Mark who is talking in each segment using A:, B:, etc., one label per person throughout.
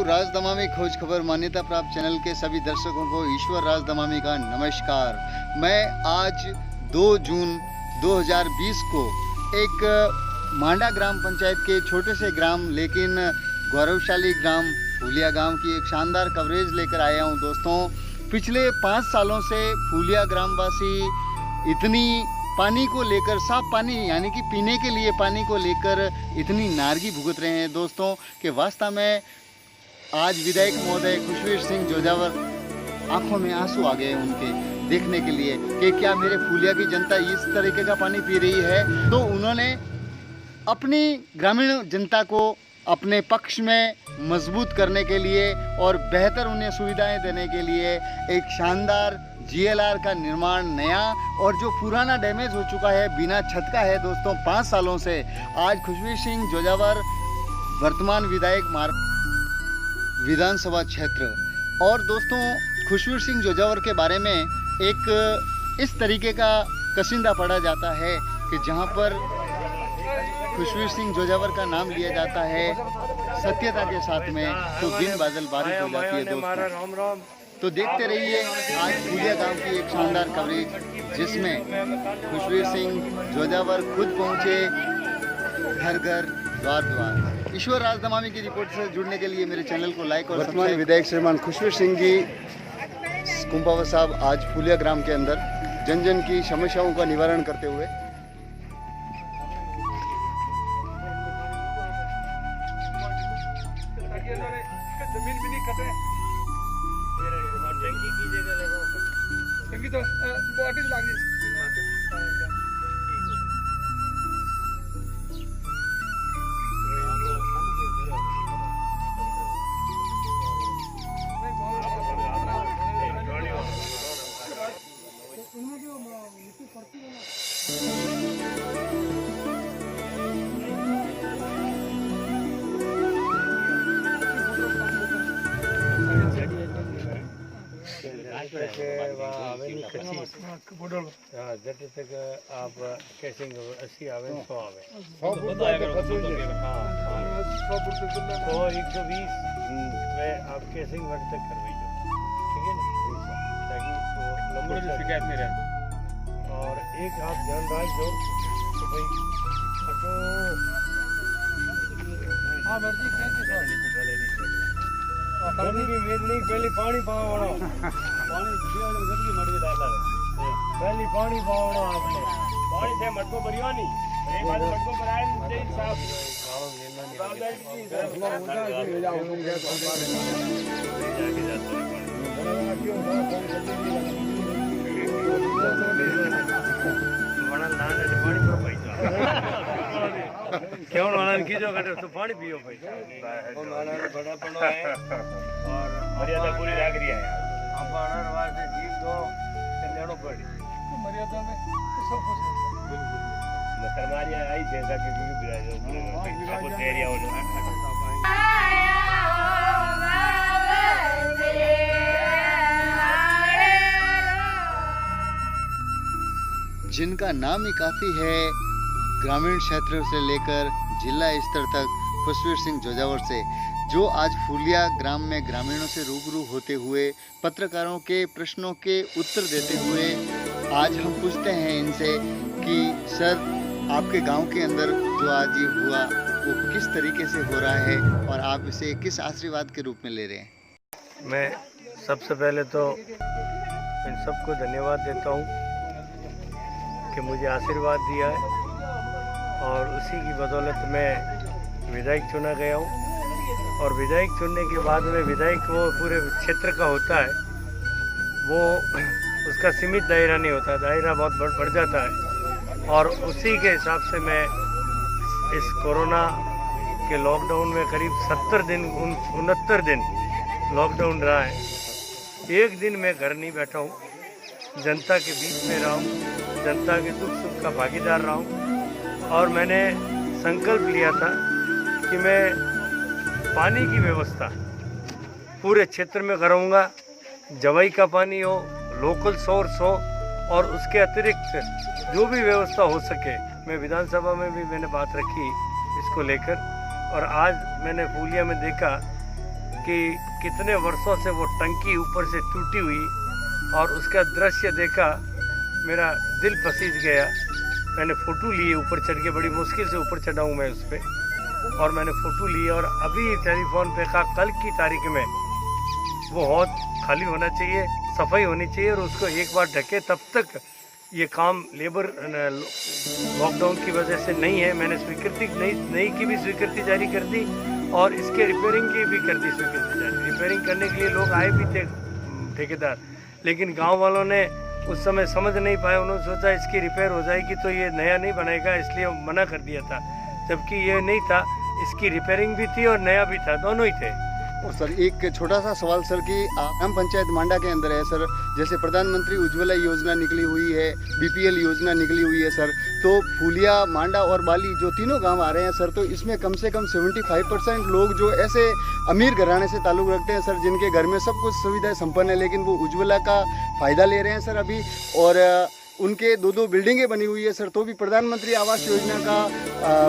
A: राजदमामी खोज खबर मान्यता प्राप्त चैनल के सभी दर्शकों को ईश्वर राजदमामी का नमस्कार। मैं आज 2 जून 2020 को एक मांडा ग्राम पंचायत के छोटे से ग्राम लेकिन गौरवशाली ग्राम फूलिया गांव की एक शानदार कवरेज लेकर आया हूं। दोस्तों, पिछले 5 सालों से फूलिया ग्रामवासी इतनी पानी को लेकर, साफ पानी यानी कि पीने के लिए पानी को लेकर इतनी नारगी भुगत रहे हैं दोस्तों कि वास्तव में आज विधायक महोदय खुशवीर सिंह जोजावर आंखों में आंसू आ गए उनके देखने के लिए कि क्या मेरे फूलिया की जनता इस तरीके का पानी पी रही है। तो उन्होंने अपनी ग्रामीण जनता को अपने पक्ष में मजबूत करने के लिए और बेहतर उन्हें सुविधाएं देने के लिए एक शानदार जीएलआर का निर्माण नया और जो पुराना डैमेज हो चुका है, बिना छत का है दोस्तों 5 सालों से, आज खुशवीर सिंह जोजावर वर्तमान विधायक विधानसभा क्षेत्र। और दोस्तों, खुशवीर सिंह जोजावर के बारे में एक इस तरीके का कसिंदा पढ़ा जाता है कि जहां पर खुशवीर सिंह जोजावर का नाम लिया जाता है सत्यता के साथ में तो बिन बादल बारिश हो जाती है दोस्तों। तो देखते रहिए आज फूलिया गांव की एक शानदार कवरेज जिसमें खुशवीर सिंह जोजावर खुद पहुंचे घर घर द्वार द्वार। ईश्वर राजदमामी की रिपोर्ट से जुड़ने के लिए मेरे चैनल को लाइक और वर्तमान विधायक श्रीमान खुशवीर सिंह जी कुंपावत साहब आज फूलिया ग्राम के अंदर जन जन की समस्याओं का निवारण करते हुए
B: जमीन भी नहीं कटे टंकी की जगह लगाओ। टंकी तो बॉडी लग गई। जट तक आप कैसिंग 80 आवे 100 आवे 120 में आप कैसिंग वक्त तक करवाइए, ठीक है ना, ताकि वो लंबे शिकायत नहीं रहे। और एक आप ध्यान रख दो कि भाई हाँ मर्जी पहले पानी पावड़ो पानी जल्दी मड़ी डाला पहले पानी पावड़ो आपने पानी से मटको भरियोनी एक बार मटको भराए दे साहब बड़ा लाने पानी पर पैसा क्यों नाना की जो कटे तो पानी पियो भाई वो नाना बड़ा पड़ो है और मर्यादा पूरी रख रही है। आप आनर वार से जीव दो लेनो पड़ी तो मर्यादा में सब कुछ बिल्कुल मकरमारिया आई जैसा कि बिराज आपको एरिया हो
A: जिनका नाम ही काफी है ग्रामीण क्षेत्र से लेकर जिला स्तर तक खुशवीर सिंह जोजावर से, जो आज फूलिया ग्राम में ग्रामीणों से रूबरू होते हुए पत्रकारों के प्रश्नों के उत्तर देते हुए आज हम पूछते हैं इनसे कि सर आपके गांव के अंदर जो आज ये हुआ वो किस तरीके से हो रहा है और आप इसे किस आशीर्वाद के रूप में ले रहे हैं।
B: मैं सबसे पहले तो इन सबको धन्यवाद देता हूँ कि मुझे आशीर्वाद दिया है और उसी की बदौलत मैं विधायक चुना गया हूँ। और विधायक चुनने के बाद में विधायक वो पूरे क्षेत्र का होता है, वो उसका सीमित दायरा नहीं होता, दायरा बहुत बढ़ जाता है। और उसी के हिसाब से मैं इस कोरोना के लॉकडाउन में करीब 70 दिन 69 दिन लॉकडाउन रहा है, एक दिन मैं घर नहीं बैठा हूँ, जनता के बीच में रहा हूँ, जनता के दुख सुख का भागीदार रहा हूँ। और मैंने संकल्प लिया था कि मैं पानी की व्यवस्था पूरे क्षेत्र में कराऊंगा, जवाई का पानी हो, लोकल सोर्स हो और उसके अतिरिक्त जो भी व्यवस्था हो सके। मैं विधानसभा में भी मैंने बात रखी इसको लेकर और आज मैंने फूलिया में देखा कि कितने वर्षों से वो टंकी ऊपर से टूटी हुई, और उसका दृश्य देखा मेरा दिल पसीज गया। मैंने फ़ोटो लिए ऊपर चढ़ के, बड़ी मुश्किल से ऊपर चढ़ा हूँ मैं उस पर, और मैंने फ़ोटो लिए और अभी टेलीफोन पे कहा कल की तारीख में वो हौद खाली होना चाहिए, सफाई होनी चाहिए, और उसको एक बार ढके। तब तक ये काम लेबर लॉकडाउन की वजह से नहीं है। मैंने स्वीकृति नई की भी स्वीकृति जारी कर दी और इसके रिपेयरिंग की भी कर दी स्वीकृति जारी। रिपेयरिंग करने के लिए लोग आए भी थे ठेकेदार, लेकिन गांव वालों ने उस समय समझ नहीं पाए। उन्होंने सोचा इसकी रिपेयर हो जाएगी तो ये नया नहीं बनेगा, इसलिए मना कर दिया था, जबकि ये नहीं था। इसकी रिपेयरिंग भी थी और नया भी था, दोनों ही थे।
A: और सर एक छोटा सा सवाल सर कि ग्राम पंचायत मांडा के अंदर है सर, जैसे प्रधानमंत्री उज्ज्वला योजना निकली हुई है, बीपीएल योजना निकली हुई है सर, तो फूलिया, मांडा और बाली जो तीनों गांव आ रहे हैं सर, तो इसमें कम से कम 75% लोग जो ऐसे अमीर घराने से ताल्लुक़ रखते हैं सर, जिनके घर में सब कुछ सुविधाएं संपन्न है, लेकिन वो उज्ज्वला का फ़ायदा ले रहे हैं सर अभी, और उनके दो बिल्डिंगें बनी हुई है सर, तो भी प्रधानमंत्री आवास योजना का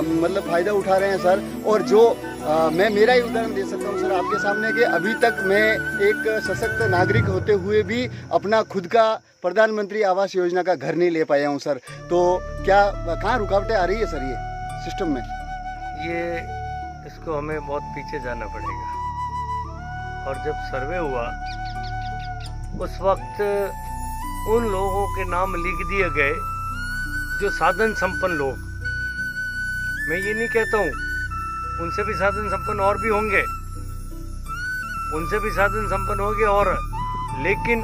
A: मतलब फ़ायदा उठा रहे हैं सर। और जो मैं मेरा ही उदाहरण दे सकता हूँ सर आपके सामने कि अभी तक मैं एक सशक्त नागरिक होते हुए भी अपना खुद का प्रधानमंत्री आवास योजना का घर नहीं ले पाया हूँ सर। तो क्या कहाँ रुकावटें आ रही है सर ये सिस्टम में?
B: ये इसको हमें बहुत पीछे जाना पड़ेगा, और जब सर्वे हुआ उस वक्त उन लोगों के नाम लिख दिए गए जो साधन संपन्न लोग। मैं ये नहीं कहता हूँ, उनसे भी साधन संपन्न और भी होंगे, उनसे भी साधन संपन्न होंगे, और लेकिन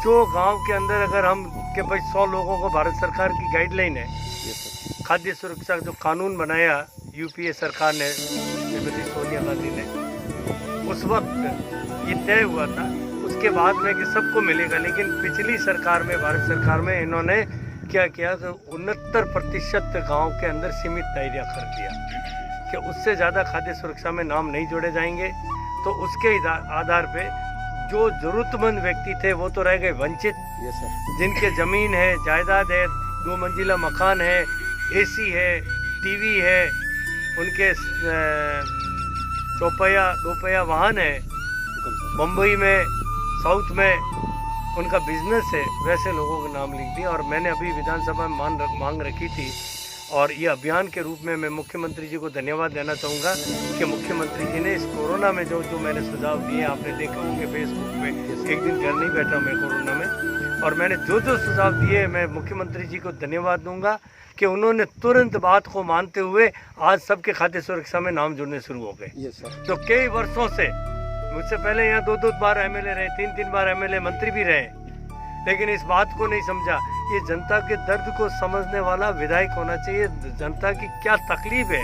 B: जो गांव के अंदर अगर हम के भाई 100 लोगों को भारत सरकार की गाइडलाइन है, खाद्य सुरक्षा जो कानून बनाया यूपीए सरकार ने, श्रीमती सोनिया गांधी ने, उस वक्त ये तय हुआ था उसके बाद में कि सबको मिलेगा। लेकिन पिछली सरकार में, भारत सरकार में, इन्होंने क्या किया कि 69% गाँव के अंदर सीमित दायरा कर दिया कि उससे ज़्यादा खाद्य सुरक्षा में नाम नहीं जोड़े जाएंगे। तो उसके आधार पे जो ज़रूरतमंद व्यक्ति थे वो तो रह गए वंचित। जिनके ज़मीन है, जायदाद है, 2 मंजिला मकान है, एसी है, टीवी है, उनके चौपहिया 2 पहिया वाहन है, मुंबई में, साउथ में उनका बिजनेस है, वैसे लोगों के नाम लिख दिया। और मैंने अभी विधानसभा में मांग रखी थी, और ये अभियान के रूप में मैं मुख्यमंत्री जी को धन्यवाद देना चाहूँगा कि मुख्यमंत्री जी ने इस कोरोना में जो मैंने सुझाव दिए, आपने देखे होंगे फेसबुक पे, एक दिन घर नहीं बैठा मैं कोरोना में, और मैंने जो सुझाव दिए मैं मुख्यमंत्री जी को धन्यवाद दूंगा कि उन्होंने तुरंत बात को मानते हुए आज सबके खाद्य सुरक्षा में नाम जुड़ने शुरू हो गए। जो कई वर्षों से, मुझसे पहले यहाँ 2 बार एमएलए रहे, 3 बार एमएलए मंत्री भी रहे, लेकिन इस बात को नहीं समझा। ये जनता के दर्द को समझने वाला विधायक होना चाहिए। जनता की क्या तकलीफ है,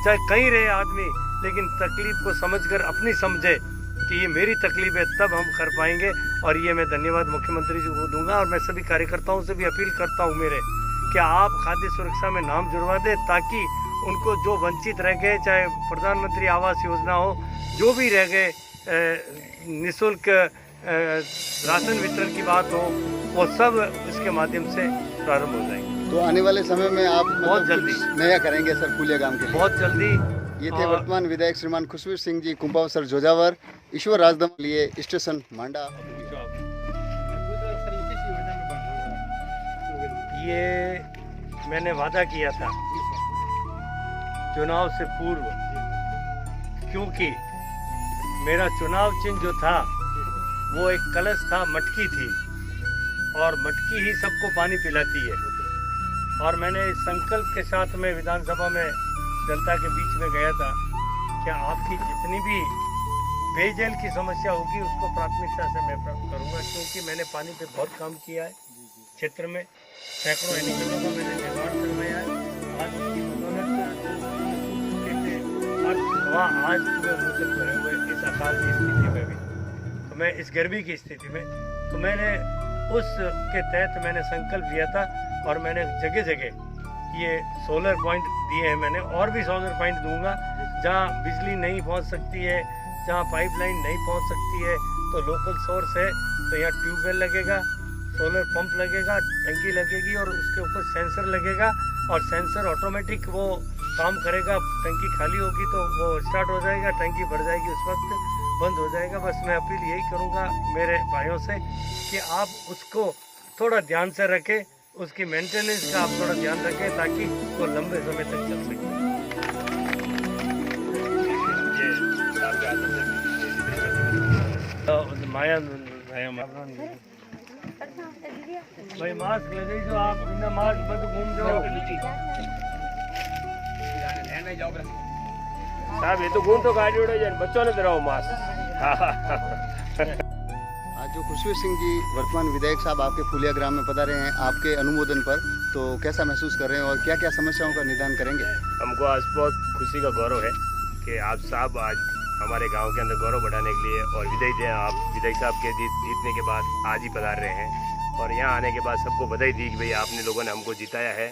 B: चाहे कहीं रहे आदमी, लेकिन तकलीफ को समझकर अपनी समझे कि ये मेरी तकलीफ है, तब हम कर पाएंगे। और ये मैं धन्यवाद मुख्यमंत्री जी को दूंगा, और मैं सभी कार्यकर्ताओं से भी अपील करता हूँ मेरे कि आप खाद्य सुरक्षा में नाम जुड़वा दें, ताकि उनको जो वंचित रह गए, चाहे प्रधानमंत्री आवास योजना हो, जो भी रह गए, निःशुल्क राशन वितरण की बात हो, वो सब इसके माध्यम से प्रारंभ हो जाएंगे।
A: तो आने वाले समय में आप
B: बहुत जल्दी
A: नया करेंगे सर फूलिया गांव के लिए?
B: बहुत जल्दी।
A: ये थे वर्तमान विधायक श्रीमान खुशवीर सिंह जी कुंपावसर जोजावर, ईश्वर राजदम लिए स्टेशन मांडा।
B: ये मैंने वादा किया था चुनाव से पूर्व, क्योंकि मेरा चुनाव चिन्ह जो था वो एक कलश था, मटकी थी, और मटकी ही सबको पानी पिलाती है। और मैंने इस संकल्प के साथ में विधानसभा में जनता के बीच में गया था कि आपकी जितनी भी पेयजल की समस्या होगी उसको प्राथमिकता से मैं प्राप्त करूंगा, क्योंकि मैंने पानी पे बहुत काम किया है क्षेत्र में, सैकड़ों एनीकलों का मैंने निर्माण करवाया है। आज उसकी बदौलत वहाँ आज पूरे मुँह तक भरे हुए इस अकाल की स्थिति में भी, तो मैं इस गर्मी की स्थिति में, तो मैंने उसके तहत मैंने संकल्प लिया था, और मैंने जगह जगह ये सोलर पॉइंट दिए हैं मैंने, और भी सोलर पॉइंट दूंगा। जहाँ बिजली नहीं पहुँच सकती है, जहाँ पाइपलाइन नहीं पहुँच सकती है, तो लोकल सोर्स है, तो यहाँ ट्यूबवेल लगेगा, सोलर पंप लगेगा, टंकी लगेगी, और उसके ऊपर सेंसर लगेगा, और सेंसर ऑटोमेटिक वो काम करेगा। टंकी खाली होगी तो वो स्टार्ट हो जाएगा, टंकी भर जाएगी उस वक्त, बंद हो जाएगा। बस मैं अपील यही करूँगा मेरे भाइयों से कि आप उसको थोड़ा ध्यान से रखें, उसकी मेंटेनेंस का आप थोड़ा ध्यान रखें ताकि वो लंबे समय तक चल सके। माया भाई मास्क ले लीजिए, आप बिना मास्क मत घूम जाओ
C: साहब। ये तो घूम तो गाड़ी उड़े जाए, बच्चों ने दराओ मास्क।
A: आज जो खुशवीर सिंह जी वर्तमान विधायक साहब आपके फुलिया ग्राम में पधारे हैं आपके अनुमोदन पर, तो कैसा महसूस कर रहे हैं और क्या क्या समस्याओं का निदान करेंगे?
C: हमको आज बहुत खुशी का गौरव है कि आप साहब आज हमारे गांव के अंदर गौरव बढ़ाने के लिए और विधायक जी आप विधायक साहब के जीतने के बाद आज ही पधार रहे हैं और यहाँ आने के बाद सबको बधाई दी कि भाई आपने लोगों ने हमको जिताया है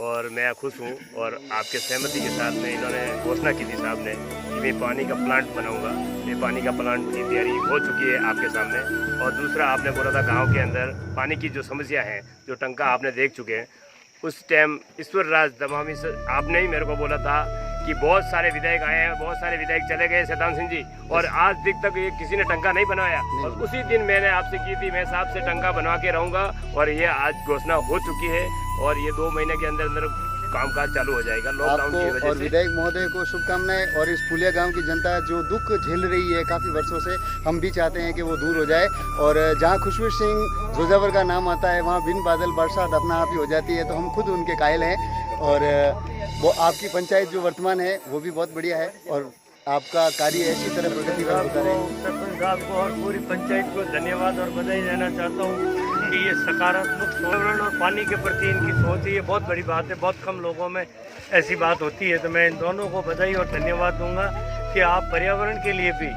C: और मैं खुश हूँ। और आपके सहमति के साथ में इन्होंने घोषणा की थी साहब ने कि मैं पानी का प्लांट बनाऊंगा। ये पानी का प्लांट की तैयारी हो चुकी है आपके सामने। और दूसरा आपने बोला था गांव के अंदर पानी की जो समस्या है, जो टंका आपने देख चुके हैं, उस टाइम ईश्वर राज दमामी से आपने ही मेरे को बोला था कि बहुत सारे विधायक आए हैं, बहुत सारे विधायक चले गए शैतान सिंह जी, और आज तक ये किसी ने टंका नहीं बनाया। और उसी दिन मैंने आपसे की थी मैं साहब से टंका बनवा के रहूँगा और ये आज घोषणा हो चुकी है और ये 2 महीने के अंदर अंदर कामकाज चालू हो जाएगा लॉकडाउन की
A: आपको
C: वजह
A: और
C: से।
A: विधायक महोदय को शुभकामनाएं। और इस फुलिया गांव की जनता जो दुख झेल रही है काफ़ी वर्षों से, हम भी चाहते हैं कि वो दूर हो जाए। और जहां खुशवीर सिंह जोजावर का नाम आता है वहां बिन बादल बरसात अपना आप ही हो जाती है, तो हम खुद उनके कायल हैं। और वो आपकी पंचायत जो वर्तमान है वो भी बहुत बढ़िया है और आपका कार्य ऐसी तरह प्रगति पर होता रहे।
B: सरपंच साहब को और पूरी पंचायत को धन्यवाद और बधाई देना चाहता हूँ कि ये सकारात्मक पर्यावरण और पानी के प्रति इनकी सोच है, ये बहुत बड़ी बात है। बहुत कम लोगों में ऐसी बात होती है, तो मैं इन दोनों को बधाई और धन्यवाद दूंगा कि आप पर्यावरण के लिए भी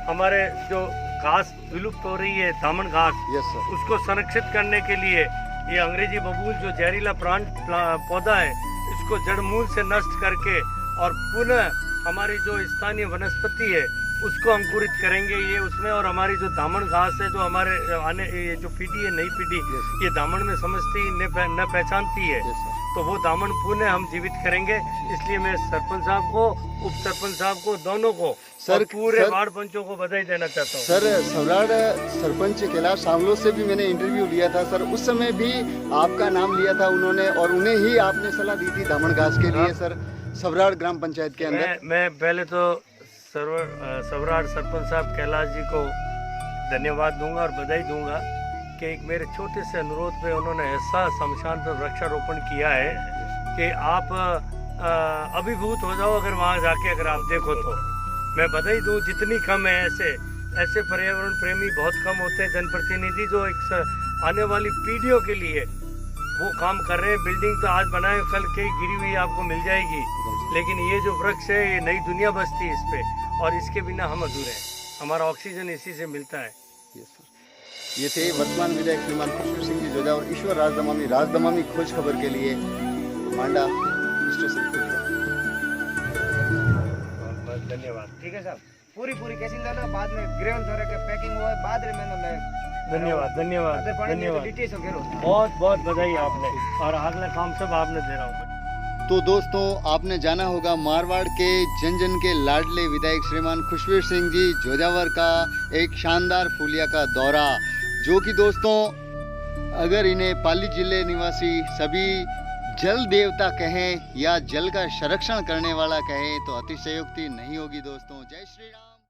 B: हमारे जो घास विलुप्त हो रही है, दामन घास,
A: यस सर,
B: उसको संरक्षित करने के लिए ये अंग्रेजी बबूल जो जहरीला पौधा है, इसको जड़ मूल से नष्ट करके और पुनः हमारी जो स्थानीय वनस्पति है उसको अंकुरित करेंगे ये उसमें। और हमारी जो दामन घास है जो हमारे आने ये जो पीढ़ी है, नई पीढ़ी, ये दामन में समझती न पहचानती है, तो वो दामन पुनः हम जीवित करेंगे। इसलिए मैं सरपंच साहब को, उप सरपंच साहब को, दोनों को और पूरे वार्ड पंचों को बधाई देना चाहता हूँ।
A: सर, सवराड़ सरपंच कैलाश सांवलो से भी मैंने इंटरव्यू लिया था सर, उस समय भी आपका नाम लिया था उन्होंने और उन्हें ही आपने सलाह दी थी दामन घास के लिए सर, सवराड़ ग्राम पंचायत के अंदर।
B: मैं पहले तो सवराड़ सरपंच साहब कैलाश जी को धन्यवाद दूंगा और बधाई दूंगा कि एक मेरे छोटे से अनुरोध पे उन्होंने ऐसा शमशान पर वृक्षारोपण किया है कि आप अभिभूत हो जाओ अगर वहाँ जाके अगर आप देखो तो। मैं बधाई दूँ, जितनी कम है ऐसे पर्यावरण प्रेमी बहुत कम होते हैं जनप्रतिनिधि जो एक आने वाली पीढ़ियों के लिए वो काम कर रहे हैं। बिल्डिंग तो आज बनाए कल कई गिरी हुई आपको मिल जाएगी, लेकिन ये जो वृक्ष है ये नई दुनिया बसती है इस पे, और इसके बिना हम अधूरे हैं। हमारा ऑक्सीजन इसी से मिलता है।
A: ये थे वर्तमान विधायक श्रीमान खुशवीर सिंह जी जोजा और ईश्वर राजदमामी खोज खबर के लिए मांडा स्टेशन खुलिया।
B: धन्यवाद।
D: ठीक है साहब, पूरी कैसी लाना बाद में ग्रेवन थोड़े के पैकिंग हुआ बाद में
B: धन्यवाद धन्यवाद धन्यवाद,
D: डिटेल्स घेरो।
B: बहुत बहुत बधाई आपने और अगला काम सब आपने दे रहा हूँ।
A: तो दोस्तों, आपने जाना होगा मारवाड़ के जन के लाडले विधायक श्रीमान खुशवीर सिंह जी जोजावर का एक शानदार फुलिया का दौरा, जो कि दोस्तों अगर इन्हें पाली जिले निवासी सभी जल देवता कहें या जल का संरक्षण करने वाला कहें तो अतिशयोक्ति नहीं होगी दोस्तों। जय श्री राम।